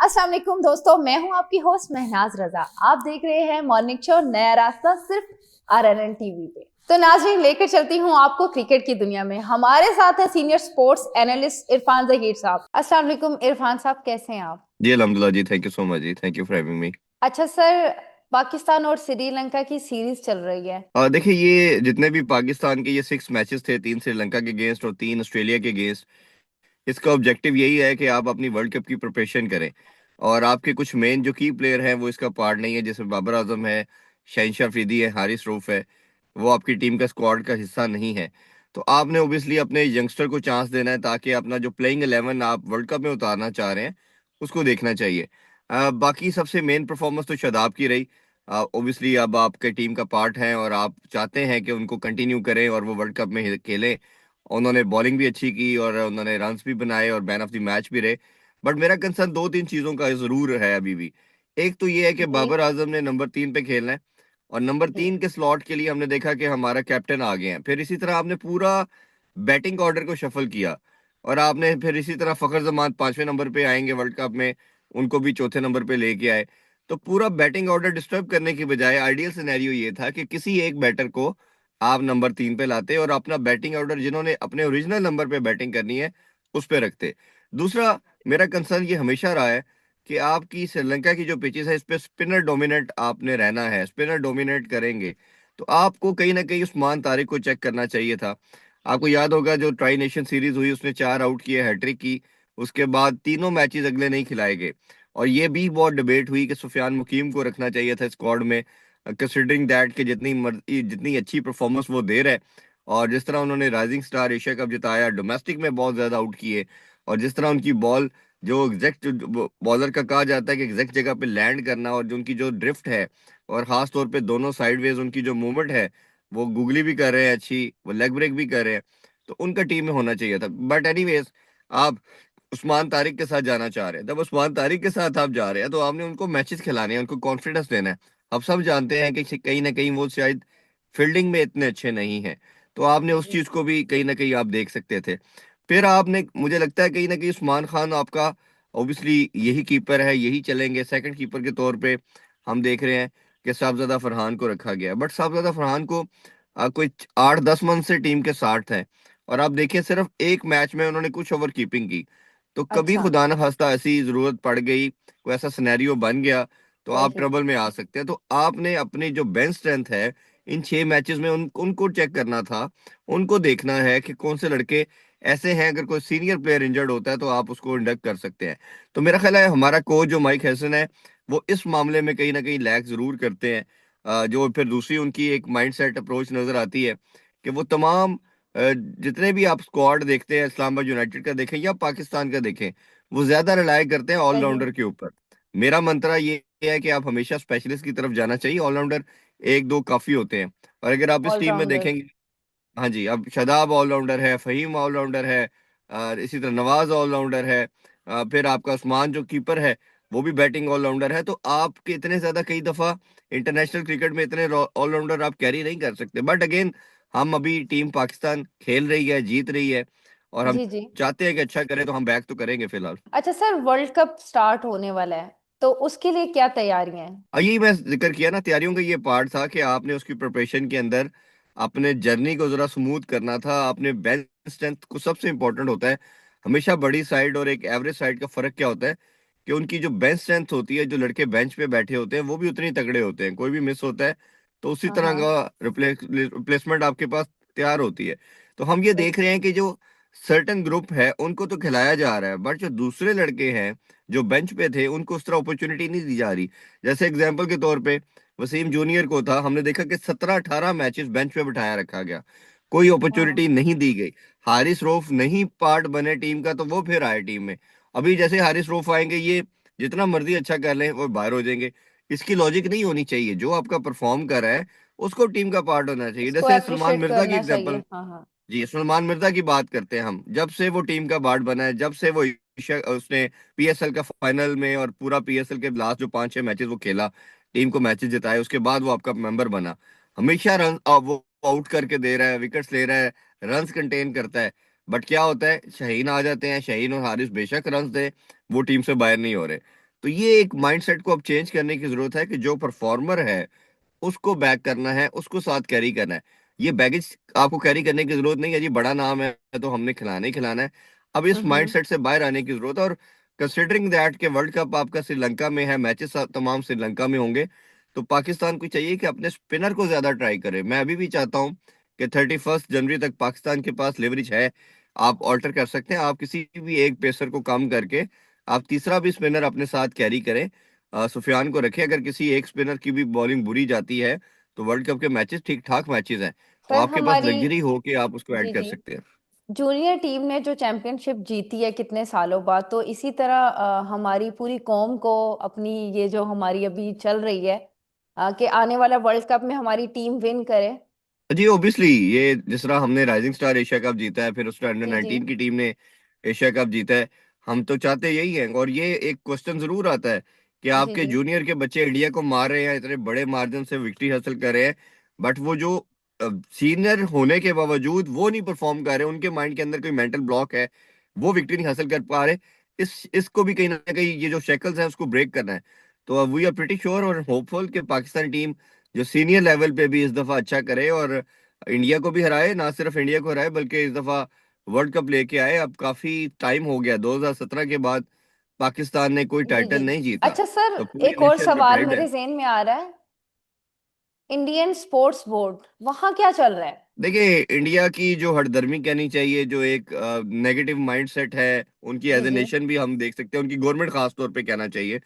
अस्सलाम वालेकुम दोस्तों, मैं हूं आपकी होस्ट महनाज रजा। आप देख रहे हैं मॉर्निंग शो नया रास्ता सिर्फ आरएनएन टीवी पे। तो नाज़रीन, लेकर चलती हूं आपको क्रिकेट की दुनिया में। हमारे साथ है senior sports analyst Irfan Zaheer साहब। अस्सलाम वालेकुम इरफान साहब, कैसे हैं आप? जी अल्हम्दुलिल्लाह जी। थैंक यू सो मच जी। Thank you for having me. अच्छा सर, पाकिस्तान और श्रीलंका की सीरीज चल रही है। और देखिए, ये जितने भी पाकिस्तान के ये 6 मैचेस थे, 3 श्रीलंका के अगेंस्ट और 3 ऑस्ट्रेलिया के अगेंस्ट, इसका ऑब्जेक्टिव यही है कि आप अपनी वर्ल्ड कप की प्रिपरेशन करें। और आपके कुछ मेन जो की प्लेयर हैं वो इसका पार्ट नहीं है, जैसे बाबर आजम है, शहनशाह अफरीदी है, हारिस रऊफ है। वो आपकी टीम का स्क्वाड का हिस्सा नहीं है। तो आपने ओबियसली अपने यंगस्टर को चांस देना है, ताकि अपना जो प्लेइंग 11 आप वर्ल्ड कप में उतारना चाह रहे हैं उसको देखना चाहिए। बाकी सबसे मेन परफॉर्मेंस तो शादाब की रही। ओबियसली अब आपके टीम का पार्ट है और आप चाहते हैं कि उनको कंटिन्यू करें और वो वर्ल्ड कप में खेलें। उन्होंने बॉलिंग भी अच्छी की और उन्होंने रन्स भी बनाए और मैन ऑफ द मैच भी रहे। बट मेरा कंसर्न दो तीन चीज़ों का ज़रूर है अभी भी। एक तो ये है कि जी बाबर आजम ने नंबर 3 पे खेलना है, और नंबर जी। 3 के स्लॉट के लिए हमने देखा कि हमारा कैप्टन आ गए हैं। फिर इसी तरह आपने पूरा बैटिंग ऑर्डर को शफल किया, और आपने फिर इसी तरह फखर जमान 5वें नंबर पे आएंगे वर्ल्ड कप में, उनको भी चौथे नंबर पे लेके आए। तो पूरा बैटिंग ऑर्डर डिस्टर्ब करने की बजाय आइडियल सिनेरियो ये था कि किसी एक बैटर को आप नंबर 3 पे लाते और अपना बैटिंग ऑर्डर, जिन्होंने अपने ओरिजिनल नंबर पे बैटिंग करनी है, उस पे रखते। दूसरा, मेरा कंसर्न ये हमेशा रहा है कि आपकी श्रीलंका की जो पिचेस है, इस पे स्पिनर डोमिनेट आपने रहना है। स्पिनर डोमिनेट करेंगे तो आपको कहीं ना कहीं उस्मान तारिक को चेक करना चाहिए था। आपको याद होगा जो ट्राई नेशन सीरीज हुई, उसने 4 आउट किए, हैट्रिक की। उसके बाद तीनों मैचेस अगले नहीं खिलाए गए। और ये भी बहुत डिबेट हुई कि सुफियान मुकीम को रखना चाहिए था स्क्वाड में, कंसिडरिंग दैट कि जितनी अच्छी परफॉर्मेंस वो दे रहा है, और जिस तरह उन्होंने राइजिंग स्टार एशिया कप जिताया, डोमेस्टिक में बहुत ज्यादा आउट किए, और जिस तरह उनकी बॉल, जो एग्जैक्ट बॉलर का कहा जाता है कि एग्जैक्ट जगह पे लैंड करना, और जो उनकी जो ड्रिफ्ट है, और खास तौर पे दोनों साइडवेज उनकी जो मूवमेंट है, वो गूगली भी कर रहे हैं अच्छी, वो लेग ब्रेक भी कर रहे हैं। तो उनका टीम में होना चाहिए था। बट एनीवेज, आप उस्मान तारिक के साथ जाना चाह रहे हैं। जब उस्मान तारिक के साथ आप जा रहे हैं तो आपने उनको मैचेस खिलाने हैं, उनको कॉन्फिडेंस देना है। अब सब जानते हैं कि कहीं ना कहीं वो शायद फील्डिंग में इतने अच्छे नहीं हैं। तो आपने उस जी चीज को भी कहीं ना कहीं आप देख सकते थे। फिर आपने, मुझे लगता है कहीं ना कहीं उस्मान खान आपका ऑब्वियसली यही कीपर है, यही चलेंगे सेकंड कीपर के तौर पे। हम देख रहे हैं कि साहबजादा फरहान को रखा गया, बट साहबजादा फरहान को कोई 8-10 मंथ से टीम के साथ है। और आप देखिए, सिर्फ एक मैच में उन्होंने कुछ ओवर कीपिंग की। तो कभी अच्छा। खुदा न खास्ता ऐसी जरूरत पड़ गई, कोई ऐसा सिनेरियो बन गया, तो आप सही। ट्रबल में आ सकते हैं। तो आपने अपनी जो बेंच स्ट्रेंथ है, इन 6 मैचेस में उनको चेक करना था। उनको देखना है कि कौन से लड़के ऐसे हैं, अगर कोई सीनियर प्लेयर इंजर्ड होता है तो आप उसको इंडक्ट कर सकते हैं। तो मेरा ख्याल है हमारा कोच जो माइक हैसन है, वो इस मामले में कहीं ना कहीं लैग जरूर करते हैं। जो फिर दूसरी उनकी एक माइंडसेट अप्रोच नजर आती है कि वो तमाम जितने भी आप स्क्वाड देखते हैं, इस्लामाबाद यूनाइटेड का देखें या पाकिस्तान का देखें, वो ज्यादा रिलाय करते हैं सही। ऑलराउंडर के ऊपर। मेरा मंत्रा ये है कि आप हमेशा स्पेशलिस्ट की तरफ जाना चाहिए। ऑलराउंडर एक दो काफी होते हैं। और अगर आप इस टीम में ऑलराउंडर। देखेंगे, हाँ जी, अब शादाब ऑलराउंडर है, फहीम ऑलराउंडर है, और इसी तरह नवाज ऑलराउंडर है। फिर आपका उस्मान जो कीपर है, वो भी बैटिंग ऑलराउंडर है। तो आपके इतने ज्यादा कई दफा इंटरनेशनल क्रिकेट में इतने ऑलराउंडर आप कैरी नहीं कर सकते। बट अगेन, हम अभी टीम पाकिस्तान खेल रही है, जीत रही है, और हम जी जी। चाहते हैं कि अच्छा करें, तो हम बैक तो करेंगे फिलहाल। अच्छा सर, वर्ल्ड कप स्टार्ट होने वाला है, तो उसके लिए क्या तैयारियां हैं? यही मैं जिक्र किया ना, तैयारियों का ये पार्ट था कि आपने उसकी प्रिपरेशन के अंदर अपने जर्नी को जरा स्मूथ करना था। आपने बेंच स्ट्रेंथ को, सबसे इंपॉर्टेंट होता है हमेशा बड़ी साइड और एक एवरेज साइड का फर्क क्या होता है, कि उनकी जो बेंच स्ट्रेंथ होती है, जो लड़के बेंच पे बैठे होते हैं वो भी उतने ही तगड़े होते हैं। कोई भी मिस होता है तो उसी हाँ तरह हाँ। का रिप्लेसमेंट आपके पास तैयार होती है। तो हम ये सही। देख रहे हैं कि जो सर्टन ग्रुप है उनको तो खिलाया जा रहा है, बट जो दूसरे लड़के हैं जो बेंच पे थे, उनको उस तरह अपॉर्चुनिटी नहीं दी जा रही। जैसे एग्जाम्पल के तौर पे वसीम जूनियर को था, हमने देखा कि 17-18 मैचेस बेंच पे बिठाया रखा गया, कोई हाँ। अपॉर्चुनिटी नहीं दी गई। हारिस रऊफ नहीं पार्ट बने टीम का, तो वो फिर आए टीम में। अभी जैसे हारिस रऊफ आएंगे, ये जितना मर्जी अच्छा कर लें वो बाहर हो जाएंगे। इसकी लॉजिक नहीं होनी चाहिए। जो आपका परफॉर्म कर रहा है उसको टीम का पार्ट होना चाहिए। उसको जैसे सलमान अप्रिशिएट मिर्जा की करना चाहिए, एग्जांपल, हाँ हाँ। जी सलमान मिर्जा की बात करते हैं हम, जब से वो टीम का पार्ट बना है, जब से वो उसने पीएसएल का फाइनल में और पूरा पीएसएल के लास्ट जो 5-6 मैचेस वो खेला, टीम को मैचेस जिताए, उसके बाद वो आपका मेंबर बना। हमेशा रन वो आउट करके दे रहा है, विकेट्स ले रहा है, रन्स कंटेन करता है। बट क्या होता है, शाहीन आ जाते हैं, शाहीन और हारिस बेशक रन्स दे, वो टीम से बाहर नहीं हो रहे। तो ये एक माइंडसेट को अब चेंज करने की जरूरत है कि जो परफॉर्मर है उसको बैक करना है, उसको साथ कैरी करना है। ये बैगेज आपको कैरी करने की जरूरत नहीं है जी, बड़ा नाम है तो हमने खिलाना ही खिलाना है। अब इस हम्म। माइंडसेट से बाहर आने की जरूरत है। और कंसिडरिंग दैट के वर्ल्ड कप आपका श्रीलंका में है, मैचेस तमाम श्रीलंका में होंगे, तो पाकिस्तान को चाहिए कि अपने स्पिनर को ज्यादा ट्राई करे। मैं अभी भी चाहता हूं कि 31 जनवरी तक पाकिस्तान के पास लेवरेज है। आप ऑल्टर कर सकते हैं, आप किसी भी एक पेसर को कम करके आप तीसरा भी स्पिनर अपने साथ कैरी करें, सुफियान को रखें। अगर किसी एक स्पिनर की भी बॉलिंग बुरी जाती है तो वर्ल्ड कप के मैचेस ठीक ठाक मैचेस हैं, तो सर आपके पास हमारी, लग्जरी हो कि आप उसको जी ऐड कर जी, सकते हैं। जूनियर टीम ने जो चैंपियनशिप जीती है कितने सालों बाद, तो इसी तरह हमारी पूरी कौम को अपनी ये जो हमारी अभी चल रही है कि आने वाला वर्ल्ड कप में हमारी टीम विन करे। जी ओब्वियसली, ये जिस तरह हमने राइजिंग स्टार एशिया कप जीता है, फिर उसमें अंडर जी जी 19 की टीम ने एशिया कप जीता है, हम तो चाहते यही हैं। और ये एक क्वेश्चन जरूर आता है कि जी आपके जी जूनियर के बच्चे इंडिया को मार रहे हैं, इतने बड़े मार्जिन से विक्ट्री हासिल कर रहे हैं, बट वो जो सीनियर होने के बावजूद वो नहीं परफॉर्म कर रहे, उनके माइंड के अंदर कोई मेंटल ब्लॉक है, वो विक्ट्री नहीं हासिल कर पा रहे। इसको भी कहीं ना कहीं ये जो शेकल्स है उसको ब्रेक करना है। तो वी आर प्रिटी श्योर और होपफुल कि पाकिस्तान टीम जो सीनियर लेवल पे भी इस दफा अच्छा करे और इंडिया को भी हराए, ना सिर्फ इंडिया को हराए बल्कि इस दफा वर्ल्ड कप लेके आए। अब काफी टाइम हो गया, 2017 के बाद पाकिस्तान ने कोई जी टाइटल जी। नहीं जीता, अच्छा सर, तो पूरी एक और नेशन सवाल डिप्राइव्ड है। मेरे ज़हन में आ रहा है, इंडियन स्पोर्ट्स बोर्ड वहां क्या चल रहा है? देखिए, इंडिया की जो हठधर्मी कहनी चाहिए, जो एक नेगेटिव माइंडसेट है उनकी, जी एज ए जी नेशन भी हम देख सकते हैं, उनकी गवर्नमेंट खास तौर पे कहना चाहिए,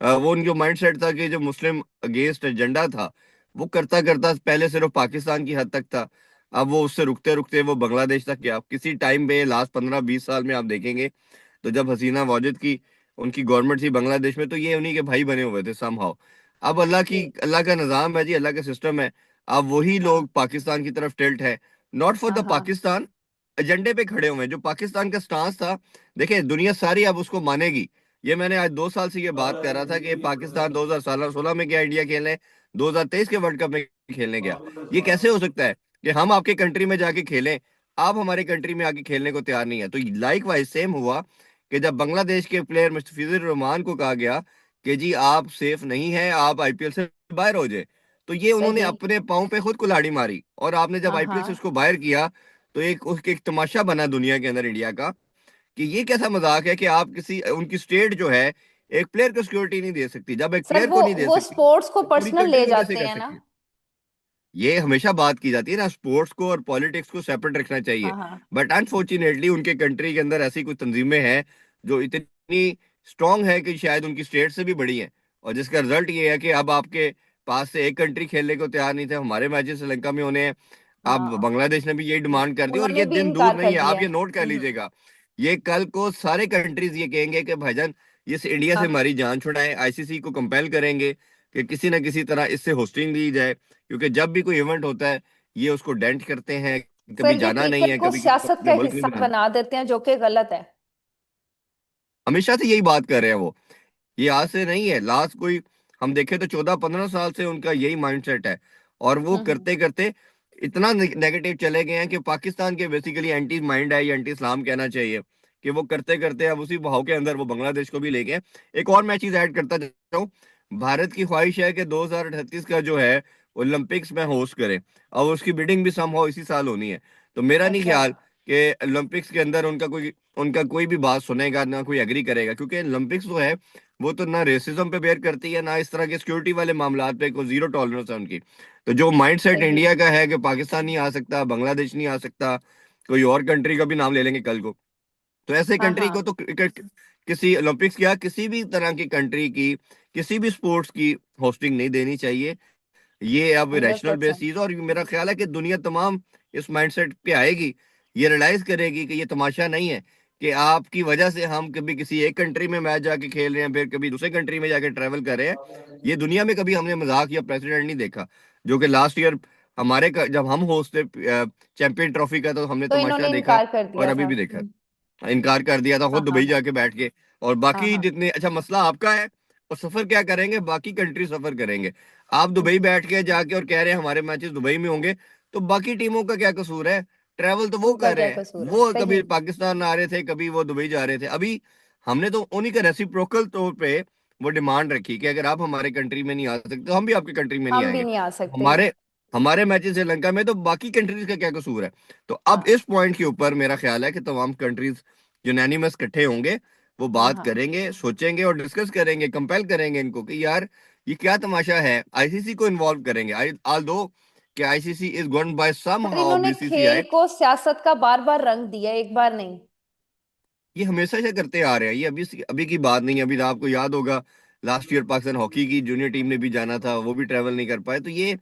वो उनका माइंडसेट था कि जो मुस्लिम अगेंस्ट एजेंडा था वो करता करता पहले सिर्फ पाकिस्तान की हद तक था। अब वो उससे रुकते रुकते वो बांग्लादेश तक गया। किसी टाइम पे लास्ट 15-20 साल में आप देखेंगे तो जब हसीना वाजिद की उनकी गवर्नमेंट थी बांग्लादेश में, तो ये उन्हीं के भाई बने हुए थे समहाउ। अब जी। अल्लाह का निजाम है जी, अल्लाह का सिस्टम है। अब वही हाँ लोग पाकिस्तान की तरफ टिल्ट है, नॉट फॉर हाँ द हाँ। पाकिस्तान, एजेंडे पे खड़े हुए हैं। जो पाकिस्तान का स्टांस था, देखिए दुनिया सारी अब उसको मानेगी। ये मैंने आज 2 साल से ये बात कर रहा था कि पाकिस्तान 2016 में गया इंडिया खेलने, 2023 के वर्ल्ड कप में खेलने गया। ये कैसे हो सकता है कि हम आपके कंट्री में जाके खेलें, आप हमारे कंट्री में आके खेलने को तैयार नहीं है? तो लाइक वाइज सेम हुआ कि जब बांग्लादेश के प्लेयर मुस्तफिजुर रहमान को कहा गया कि जी आप सेफ नहीं है, आप आईपीएल से बाहर हो जाए, तो ये उन्होंने सही। अपने पाँव पे खुद कुल्हाड़ी मारी। और आपने जब हाँ आईपीएल से हाँ। उसको बाहर किया तो एक उसके एक तमाशा बना दुनिया के अंदर इंडिया का कि ये कैसा मजाक है कि आप किसी उनकी स्टेट जो है एक प्लेयर को सिक्योरिटी नहीं दे सकती। जब एक सर प्लेयर को नहीं दे वो सकती स्पोर्ट्स को तो पूरी पर्सनल कंट्री ले को कैसे जाते कर हैं ना। सकती है? ये हमेशा बात की जाती है ना, स्पोर्ट्स को और पॉलिटिक्स को सेपरेट रखना चाहिए, हाँ हाँ। बट अनफॉर्चुनेटली उनके कंट्री के अंदर ऐसी कुछ तंजीमें हैं जो इतनी स्ट्रांग है कि शायद उनकी स्टेट से भी बड़ी हैं। और जिसका रिजल्ट ये है कि अब आपके पास से एक कंट्री खेलने को तैयार नहीं थे, हमारे मैचेस श्रीलंका में होने हैं। अब हाँ, बांग्लादेश ने भी यही डिमांड कर दी, और उन्होंने ये भी दिन दूर इनकार नहीं कर है, दिया आप है। ये नोट कर लीजिएगा। ये कल को सारे कंट्रीज ये कहेंगे कि भाईजान इस इंडिया से हाँ हमारी जान छुड़ाएं, आईसीसी को कंपेल करेंगे कि किसी ना किसी तरह इससे होस्टिंग दी जाए, क्योंकि जब भी कोई इवेंट होता है ये उसको डेंट करते हैं, कभी सर, ये जाना नहीं क्रिकेट है, को कभी किसी को सियासत अपने का मुल्क नहीं हिस्सा बनाना। बना देते हैं, जो कि गलत है। हमेशा से यही बात कर रहे हैं वो, ये आज से नहीं है, लास्ट कोई हम देखें तो 14-15 साल से उनका यही माइंडसेट है। और वो हम्म। करते करते इतना नेगेटिव चले गए हैं कि पाकिस्तान के बेसिकली एंटी माइंड है, या एंटी इस्लाम कहना चाहिए, कि वो करते करते अब उसी बहाव के अंदर वो बांग्लादेश को भी ले गए। एक और मैं चीज ऐड करता जाता हूँ, भारत की ख्वाहिश है कि 2038 का जो है ओलंपिक्स में होस्ट करें, और उसकी बिडिंग भी संभव इसी साल होनी है। तो मेरा नहीं अच्छा। ख्याल कि ओलंपिक्स के अंदर उनका कोई भी बात सुनेगा, ना कोई एग्री करेगा, क्योंकि ओलंपिक्स जो है वो तो ना रेसिज्म पे बेयर करती है, ना इस तरह के सिक्योरिटी वाले मामलात पे, कोई जीरो टॉलरेंस है उनकी। तो जो माइंडसेट सही। इंडिया का है कि पाकिस्तान नहीं आ सकता, बांग्लादेश नहीं आ सकता, कोई और कंट्री का भी नाम ले लेंगे कल को, तो ऐसे हाँ कंट्री हाँ। को तो क्रिकेट, किसी ओलंपिक्स या किसी भी तरह की कंट्री की किसी भी स्पोर्ट्स की होस्टिंग नहीं देनी चाहिए। ये अब हंड्रेड रैशनल बेस परसेंट चीज है, और मेरा ख्याल है कि दुनिया तमाम इस माइंडसेट पे आएगी, ये रियलाइज करेगी कि ये तमाशा नहीं है कि आपकी वजह से हम कभी किसी एक कंट्री में मैच जाके खेल रहे हैं, फिर कभी दूसरे कंट्री में जाके ट्रेवल कर रहे हैं। ये दुनिया में कभी हमने मजाक या प्रेसिडेंट नहीं देखा। जो कि लास्ट ईयर जब हम होस्ट थे चैंपियन ट्रॉफी का, तो हमने तो तमाशा इन्होंने देखा इनकार कर और दिया अभी था। भी देखा, इनकार कर दिया था हाँ खुद हाँ दुबई हाँ जाके बैठ के। और हाँ बाकी हाँ। जितने, अच्छा मसला आपका है, और सफर क्या करेंगे, बाकी कंट्री सफर करेंगे। आप दुबई हम्म। बैठ के जाके और कह रहे हैं हमारे मैचेस दुबई में होंगे, तो बाकी टीमों का क्या कसूर है? ट्रैवल तो वो उनका कर रहे क्या हैं, कसूर है? वो सही। कभी पाकिस्तान आ रहे थे, कभी वो दुबई जा रहे थे। अभी हमने तो उन्हीं का रेसिप्रोकल तौर पे वो डिमांड रखी कि अगर आप हमारे कंट्री में नहीं आ सकते तो हम भी आपकी कंट्री में नहीं हम भी आएंगे। नहीं आ सकते हैं। हमारे हमारे मैचेस श्रीलंका में, तो बाकी कंट्रीज का क्या कसूर है? तो अब हाँ इस पॉइंट के ऊपर मेरा ख्याल है कि तमाम कंट्रीज यूनानिमस इकट्ठे होंगे, वो हाँ बात हाँ। करेंगे, सोचेंगे और डिस्कस करेंगे, कंपेल करेंगे इनको कि यार ये क्या तमाशा है, आईसीसी को इन्वॉल्व करेंगे। आई ऑल दो कि आईसीसी इज गवर्न बाय सम पर हाउ इन्होंने खेल बीसीसीआई। को सियासत का बार बार रंग दिया, एक बार नहीं। ये हमेशा से करते आ रहे हैं, ये अभी अभी की बात नहीं है। अभी आपको याद होगा लास्ट ईयर पाकिस्तान हॉकी की जूनियर टीम ने भी जाना था, वो भी ट्रेवल नहीं कर पाए। तो ये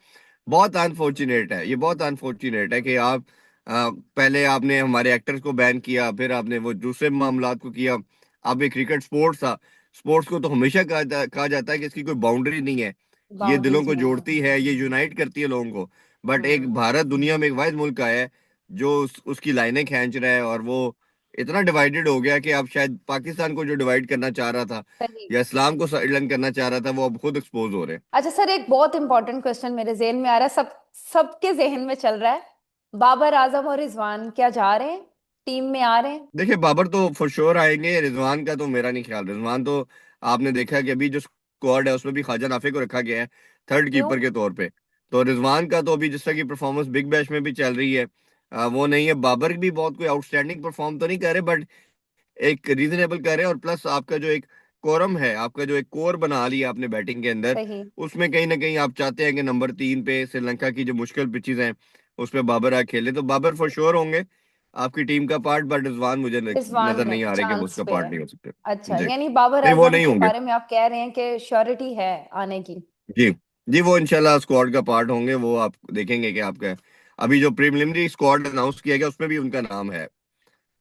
बहुत अनफॉर्चुनेट है, ये बहुत अनफॉर्चुनेट है कि आप पहले आपने हमारे एक्टर्स को बैन किया, फिर आपने वो दूसरे मामलात को किया। अब ये क्रिकेट स्पोर्ट्स था, स्पोर्ट्स को तो हमेशा कहा जाता है कि इसकी कोई बाउंड्री नहीं है, ये दिलों बाउंड्रीज को नहीं है। जोड़ती है, ये यूनाइट करती है लोगों को। बट एक हम्म। भारत दुनिया में एक वाहिद मुल्क आया है जो उसकी लाइनें खींच रहा है, और वो इतना डिवाइडेड हो गया कि अब शायद पाकिस्तान को जो डिवाइड करना चाह रहा था सही। या इस्लाम को साइडलाइन करना चाह रहा था, वो अब खुद एक्सपोज हो रहे हैं। अच्छा सर, एक बहुत इंपॉर्टेंट क्वेश्चन मेरे जहन में आ रहा है, सबके जहन में चल रहा है। बाबर आजम और रिजवान क्या जा रहे हैं, टीम में आ रहे हैं? देखिए, बाबर तो फॉर श्योर आएंगे, रिजवान का तो मेरा नहीं ख्याल। रिजवान तो आपने देखा कि अभी जो स्क्वाड है उसमें भी ख्वाजा नाफे को रखा गया है थर्ड क्यों? कीपर के तौर पे। तो रिजवान का तो अभी जिस तरह की परफॉर्मेंस बिग बैश में भी चल रही है, वो नहीं है। बाबर भी बहुत कोई आउटस्टैंडिंग परफॉर्म तो नहीं कर रहे, बट एक रीजनेबल कर रहे हैं। और प्लस आपका जो एक कोरम है, आपका जो एक कोर बना लिया आपने बैटिंग के अंदर, सही। उसमें कहीं ना कहीं आप चाहते हैं कि नंबर 3 पे श्रीलंका की जो मुश्किल पिचेस हैं उसमें बाबर आ खेले। तो बाबर फॉर श्योर होंगे आपकी टीम का पार्ट, बट रिजवान मुझे रिजवान नजर नहीं नहीं, आ रहे कि वो चांस उसका पे पार्ट है। नहीं हो सकते। अच्छा, जी, यानी बाबर नहीं वो आजम नहीं के होंगे। बारे में आप कह रहे हैं कि श्योरिटी है आने की? जी, जी वो इंशाल्लाह स्क्वाड का पार्ट होंगे। वो आप देखेंगे कि आपका अभी जो प्रीलिमिनरी स्क्वाड अनाउंस किया गया उसमें भी उनका नाम है,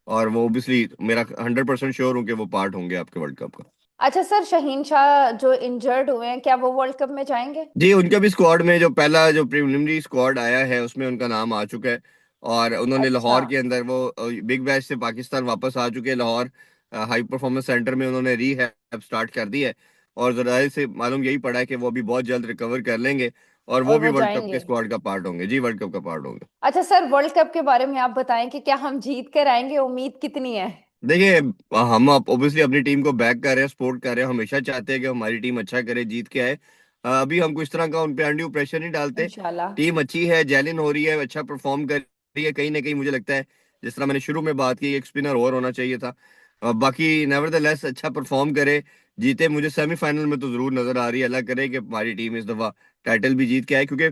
और वो ओबियसली मेरा 100% श्योर हूँ कि वो पार्ट होंगे आपके वर्ल्ड कप का। अच्छा सर, शहीन शाह जो इंजर्ड हुए हैं, क्या वो वर्ल्ड कप में जाएंगे? जी, उनका भी स्क्वाड में जो पहला जो प्रीलिमिनरी स्क्वाड आया है उसमें उनका नाम आ चुका है। और उन्होंने अच्छा। लाहौर के अंदर वो बिग बैश से पाकिस्तान वापस आ चुके हैं। लाहौर हाई परफॉर्मेंस सेंटर में उन्होंने रीहैब स्टार्ट कर दी है, और जरा से मालूम यही पड़ा है कि वो अभी बहुत जल्द रिकवर कर लेंगे, और वो और भी वो वर्ल्ड कप के जाएंगे? स्क्वाड का पार्ट होंगे। जी, वर्ल्ड कप का पार्ट होंगे। अच्छा सर, वर्ल्ड कप के बारे में आप बताएं कि क्या हम जीत कर आएंगे, उम्मीद कितनी है? देखिए, हम ऑब्वियसली अपनी टीम को बैक कर रहे हैं, सपोर्ट कर रहे हैं, हमेशा चाहते हैं कि हमारी टीम अच्छा करे, जीत के आए। अभी हम कोई इस तरह का उन पे अनड्यू प्रेशर नहीं डालते। इंशाल्लाह। टीम अच्छी है, जेलिन हो रही है, अच्छा परफॉर्म कर रही है। कहीं ना कहीं मुझे लगता है, जिस तरह मैंने शुरू में बात की, एक स्पिनर और होना चाहिए था। बाकी नेवरदलेस अच्छा परफॉर्म करे, जीते। मुझे सेमीफाइनल में तो जरूर नजर आ रही है। अल्लाह करे कि हमारी टीम इस दफा टाइटल भी जीत के आए, क्योंकि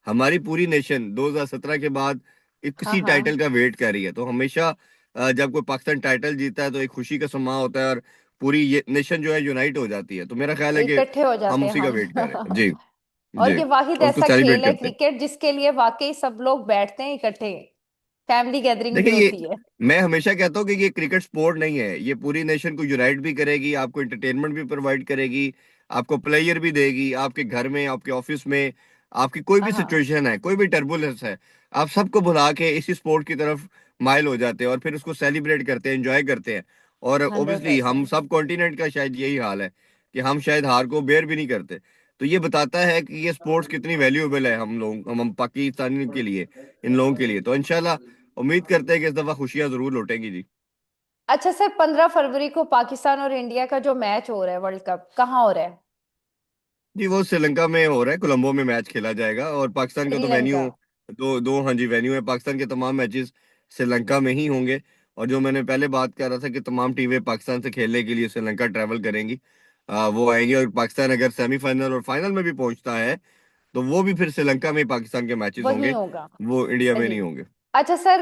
हमारी पूरी नेशन 2017 के बाद एक हाँ किसी हाँ। टाइटल का वेट कर रही है। तो हमेशा जब कोई पाकिस्तान टाइटल जीतता है तो एक खुशी का समा होता है, और पूरी ये नेशन जो है यूनाइट हो जाती है। तो मेरा ख्याल है कि इकट्ठे हो जाते हम हैं उसी का हम। वेट कर रहे हैं। जी, और जी, ये वाहिद और उसको ऐसा सेलिब्रेट खेल है करते हैं। क्रिकेट जिसके लिए वाकई सब लोग बैठते हैं इकट्ठे, फैमिली गैदरिंग भी देखिए, ये होती है। मैं हमेशा कहता हूँ कि ये क्रिकेट स्पोर्ट नहीं है, ये पूरी नेशन को यूनाइट भी करेगी, आपको एंटरटेनमेंट भी प्रोवाइड करेगी, आपको प्लेयर भी देगी। आपके घर में, आपके ऑफिस में, आपकी कोई हाँ भी हाँ। सिचुएशन है, कोई भी टर्बुलेंस है, आप सबको भुला के इसी स्पोर्ट की तरफ माइल हो जाते हैं, और फिर उसको सेलिब्रेट करते हैं, एंजॉय करते हैं। और हंड्रेड ओबियसली हम परसेंट सब कॉन्टिनेंट का शायद यही हाल है कि हम शायद हार को बेयर भी नहीं करते। तो ये बताता है कि ये स्पोर्ट्स कितनी वैल्यूएबल है हम लोग, हम पाकिस्तानियों के लिए, इन लोगों के लिए। तो इंशाल्लाह उम्मीद करते हैं कि इस दफा खुशियां जरूर लौटेंगी। जी, अच्छा सर, 15 फरवरी को पाकिस्तान और इंडिया का जो मैच हो रहा है वर्ल्ड कप, कहाँ हो रहा है? जी वो श्रीलंका में हो रहा है, कोलंबो में मैच खेला जाएगा। और पाकिस्तान का तो वेन्यू श्रीलंका। दो दो, हाँ जी, वेन्यू है। पाकिस्तान के तमाम मैचेस श्रीलंका में ही होंगे। और जो मैंने पहले बात कर रहा था कि तमाम टीमें पाकिस्तान से खेलने के लिए श्रीलंका ट्रैवल करेंगी, वो आएंगे। और पाकिस्तान अगर सेमीफाइनल और फाइनल में भी पहुंचता है तो वो भी फिर श्रीलंका में ही पाकिस्तान के मैचेस वही होंगे, होगा। वो इंडिया में सही। नहीं होंगे। अच्छा सर,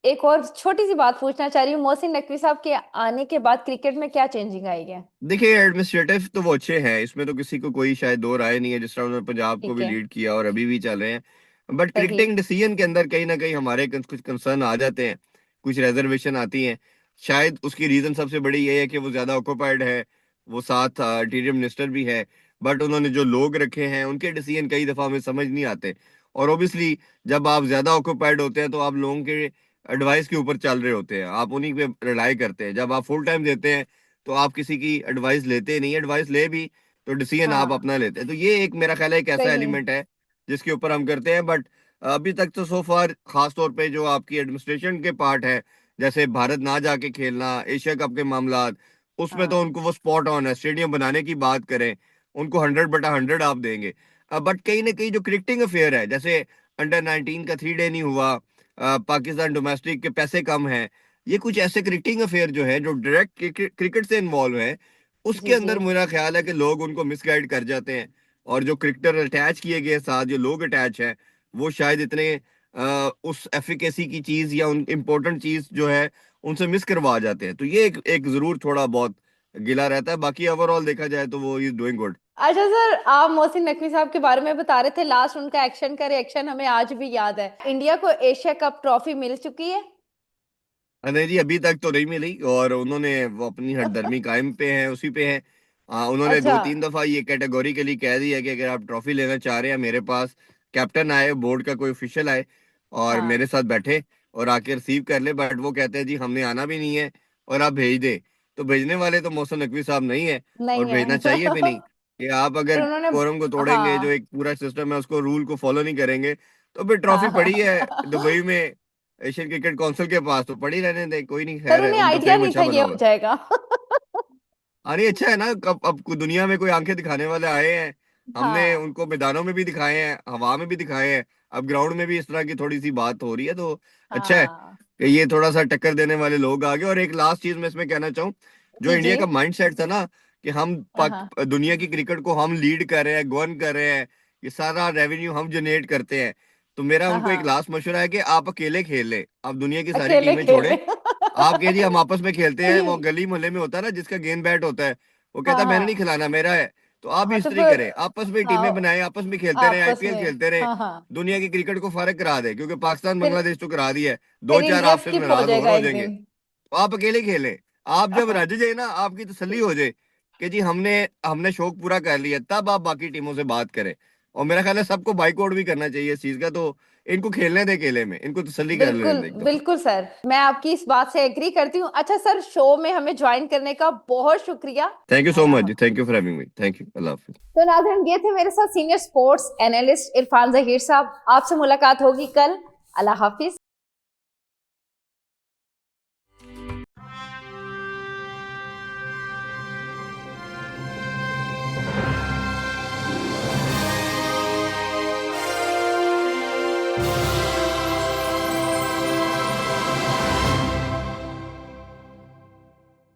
एक और छोटी सी बात पूछना चाह रही हूँ, मोहसिन नकवी साहब के आने के बाद क्रिकेट में क्या चेंजिंग आई है? देखिए, एडमिनिस्ट्रेटिव तो वो अच्छे हैं, इसमें तो किसी को कोई शायद दो राय नहीं है। जिस तरह उन्होंने पंजाब को ठीक भी है। लीड किया और अभी भी चल रहे हैं, बट सही। क्रिकेटिंग डिसीजन के अंदर कहीं ना कहीं हमारे कुछ कंसर्न आ जाते हैं, कुछ रिजर्वेशन आती हैं। शायद उसकी रीजन सबसे बड़ी ये है कि वो ज्यादा ऑक्यूपाइड है, वो साथ इंटीरियर मिनिस्टर भी है। बट उन्होंने जो लोग रखे हैं उनके डिसीजन कई दफा हमें समझ नहीं आते। और ओबियसली जब आप ज्यादा ऑक्यूपाइड होते हैं तो आप लोगों के एडवाइस के ऊपर चल रहे होते हैं, आप उन्हीं पे रिलाई करते हैं। जब आप फुल टाइम देते हैं तो आप किसी की एडवाइस लेते नहीं, एडवाइस ले भी तो डिसीजन आप हाँ। अपना लेते हैं। तो ये एक मेरा ख्याल है एक ऐसा सही। एलिमेंट है जिसके ऊपर हम करते हैं। बट अभी तक तो सो फार, खास तौर पे जो आपकी एडमिनिस्ट्रेशन के पार्ट है, जैसे भारत ना जाके खेलना, एशिया कप के मामला, उसमें तो हाँ उनको वो स्पॉट ऑन है। स्टेडियम बनाने की बात करें, उनको 100/100 आप देंगे। बट कहीं ना कहीं जो क्रिकेटिंग अफेयर है, जैसे अंडर 19 का 3 डे नहीं हुआ, पाकिस्तान डोमेस्टिक के पैसे कम हैं, ये कुछ ऐसे क्रिकेटिंग अफेयर जो है जो डायरेक्ट क्रिकेट से इन्वॉल्व है, उसके जी जी। अंदर मेरा ख्याल है कि लोग उनको मिसगाइड कर जाते हैं। और जो क्रिकेटर अटैच किए गए साथ, जो लोग अटैच हैं, वो शायद इतने उस एफिकेसी की चीज या उन इम्पोर्टेंट चीज जो है उनसे मिस करवा जाते हैं। तो ये एक जरूर थोड़ा बहुत गिला रहता है। बाकी ओवरऑल देखा जाए तो वो इज डूइंग गुड। अच्छा सर, आप मोहसिन नकवी साहब के बारे में बता रहे थे, लास्ट उनका एक्शन का रिएक्शन हमें आज भी याद है। इंडिया को एशिया कप ट्रॉफी मिल चुकी है? नहीं जी, अभी तक तो नहीं मिली, और उन्होंने वो अपनी हठधर्मी कायम पे हैं, उसी पे हैं। उन्होंने अच्छा। 2-3 दफा ये कैटेगोरिकली कह दिया कि अगर आप ट्रॉफी लेना चाह रहे हैं, मेरे पास कैप्टन आए, बोर्ड का कोई ऑफिशियल आए और हाँ। मेरे साथ बैठे और आके रिसीव कर ले। बट वो कहते हैं जी हमने आना भी नहीं है और आप भेज दे। तो भेजने वाले तो मोहसिन नकवी साहब नहीं है, और नहीं भेजना है। चाहिए भी नहीं। कि आप पर अगर उन्होंने, कोरम को तोड़ेंगे, जो हाँ एक पूरा सिस्टम है उसको, रूल को फॉलो नहीं करेंगे, तो फिर ट्रॉफी पड़ी है हाँ। दुबई में एशियन क्रिकेट काउंसिल के पास, तो पड़ी रहने दे, कोई नहीं, पर खैर है, उन्हें उनका आइडिया फेम नहीं अच्छा था बना ये हो हुआ है। जाएगा। अरे अच्छा है ना, अब दुनिया में कोई आंखें दिखाने वाले आए हैं। हमने हाँ उनको मैदानों में भी दिखाए हैं, हवा में भी दिखाए हैं, अब ग्राउंड में भी इस तरह की थोड़ी सी बात हो रही है, तो अच्छा है हाँ। कि ये थोड़ा सा टक्कर देने वाले लोग आ गए। और एक लास्ट चीज मैं इसमें कहना चाहूँ, जो जी जी। इंडिया का माइंडसेट था ना, कि हम हाँ दुनिया की क्रिकेट को हम लीड कर रहे हैं, गवर्न कर रहे हैं, ये सारा रेवेन्यू हम जनरेट करते हैं। तो मेरा हाँ उनको एक हाँ। लास्ट मशवरा है कि आप अकेले खेल लें, आप दुनिया की सारी अकेले टीमें छोड़ें। खेले। आप कह जी हम आपस में खेलते हैं, वो गली मोहल्ले में होता है ना जिसका गेंद बैट होता है, वो कहता हाँ है मैंने नहीं हाँ। खिलाना, मेरा है। तो आप भी हाँ इस तो तरह ही फिर, करें, आपस में टीमें हाँ बनाएं, आपस में खेलते रहे, आपस आईपीएल में, खेलते रहे, हाँ हाँ। दुनिया की क्रिकेट को फारग करा दे, क्योंकि पाकिस्तान फिर बांग्लादेश तो करा दिया है, दो फिर चार इंडिया आपसे स्किप हो नाराज और जाएगा हो एक जाएंगे। दिन। तो आप अकेले खेलें। आप जब रज जाए ना, आपकी तसल्ली हो जाए कि जी हमने हमने शौक पूरा कर लिया, तब आप बाकी टीमों से बात करें। और मेरा ख्याल है सबको बाइकआउट भी करना चाहिए इस चीज का। तो इनको खेलने दे, अकेले में इनको तसल्ली कर लेने बिल्कुल दे एक दफा। बिल्कुल सर, मैं आपकी इस बात से एग्री करती हूँ। अच्छा सर, शो में हमें ज्वाइन करने का बहुत शुक्रिया। थैंक यू सो अल्लाह मच जी, हाफ़िज़। Thank you for having me, thank you, अल्लाह हाफिज। तो नाज़रीन, ये थे मेरे साथ senior sports analyst Irfan Zaheer साहब। आपसे मुलाकात होगी कल। अल्लाह हाफिज।